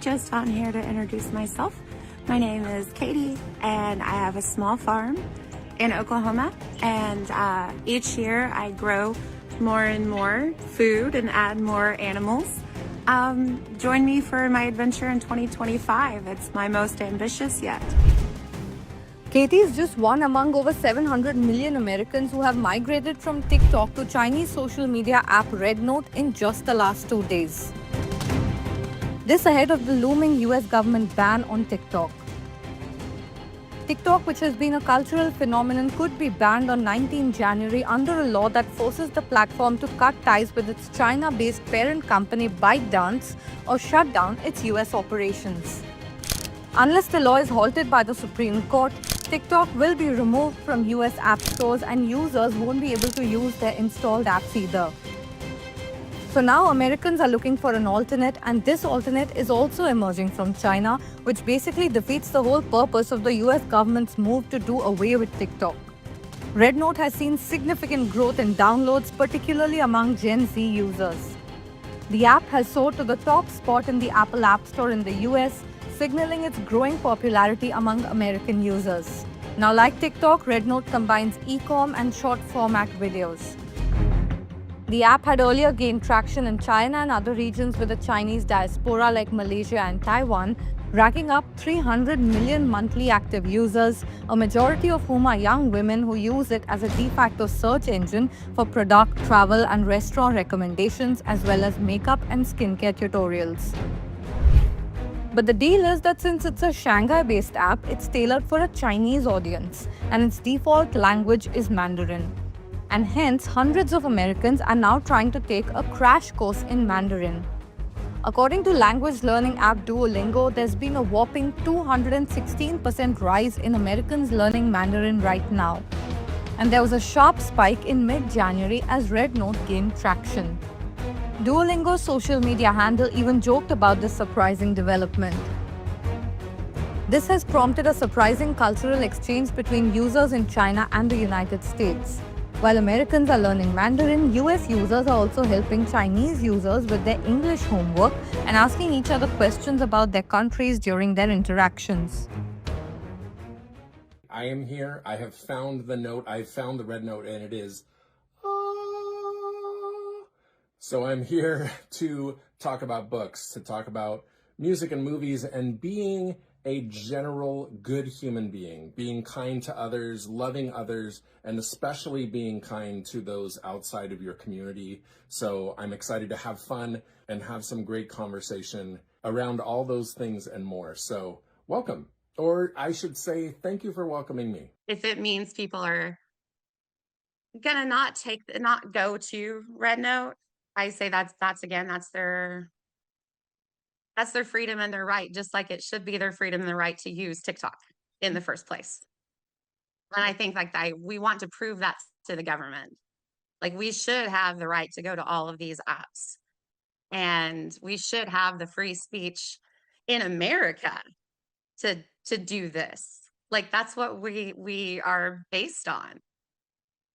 just on here to introduce myself. My name is Katie, and I have a small farm in Oklahoma, and each year I grow more and more food and add more animals. Join me for my adventure in 2025. It's my most ambitious yet. Katie is just one among over 700 million Americans who have migrated from TikTok to Chinese social media app RedNote in just the last 2 days. This ahead of the looming US government ban on TikTok. TikTok, which has been a cultural phenomenon, could be banned on 19 January under a law that forces the platform to cut ties with its China-based parent company ByteDance or shut down its US operations. Unless the law is halted by the Supreme Court, TikTok will be removed from US app stores and users won't be able to use their installed apps either. So now Americans are looking for an alternate, and this alternate is also emerging from China, which basically defeats the whole purpose of the US government's move to do away with TikTok. RedNote has seen significant growth in downloads, particularly among Gen Z users. The app has soared to the top spot in the Apple App Store in the US, signaling its growing popularity among American users. Now, like TikTok, RedNote combines e-com and short-format videos. The app had earlier gained traction in China and other regions with a Chinese diaspora like Malaysia and Taiwan, racking up 300 million monthly active users, a majority of whom are young women who use it as a de facto search engine for product, travel, and restaurant recommendations, as well as makeup and skincare tutorials. But the deal is that since it's a Shanghai-based app, it's tailored for a Chinese audience, and its default language is Mandarin. And hence, hundreds of Americans are now trying to take a crash course in Mandarin. According to language learning app Duolingo, there's been a whopping 216% rise in Americans learning Mandarin right now. And there was a sharp spike in mid-January as RedNote gained traction. Duolingo's social media handle even joked about this surprising development. This has prompted a surprising cultural exchange between users in China and the United States. While Americans are learning Mandarin, US users are also helping Chinese users with their English homework and asking each other questions about their countries during their interactions. I am here. I have found the note. I've found the red note, and it is So I'm here to talk about books, to talk about music and movies, and being a general good human being kind to others, loving others, and especially being kind to those outside of your community. So I'm excited to have fun and have some great conversation around all those things and more. So welcome, or I should say, thank you for welcoming me. If it means people are gonna not go to RedNote, I say that's their freedom and their right, just like it should be their freedom and their right to use TikTok in the first place. And I think we want to prove that to the government. Like, we should have the right to go to all of these apps, and we should have the free speech in America to do this. Like, that's what we are based on.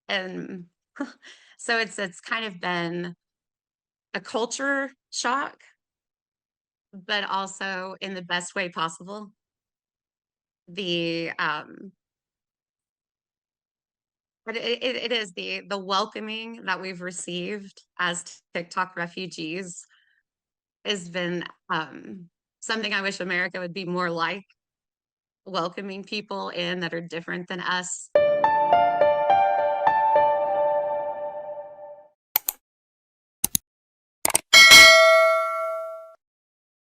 And so it's kind of been a culture shock, but also in the best way possible. But it is the welcoming that we've received as TikTok refugees has been something I wish America would be more like, welcoming people in that are different than us.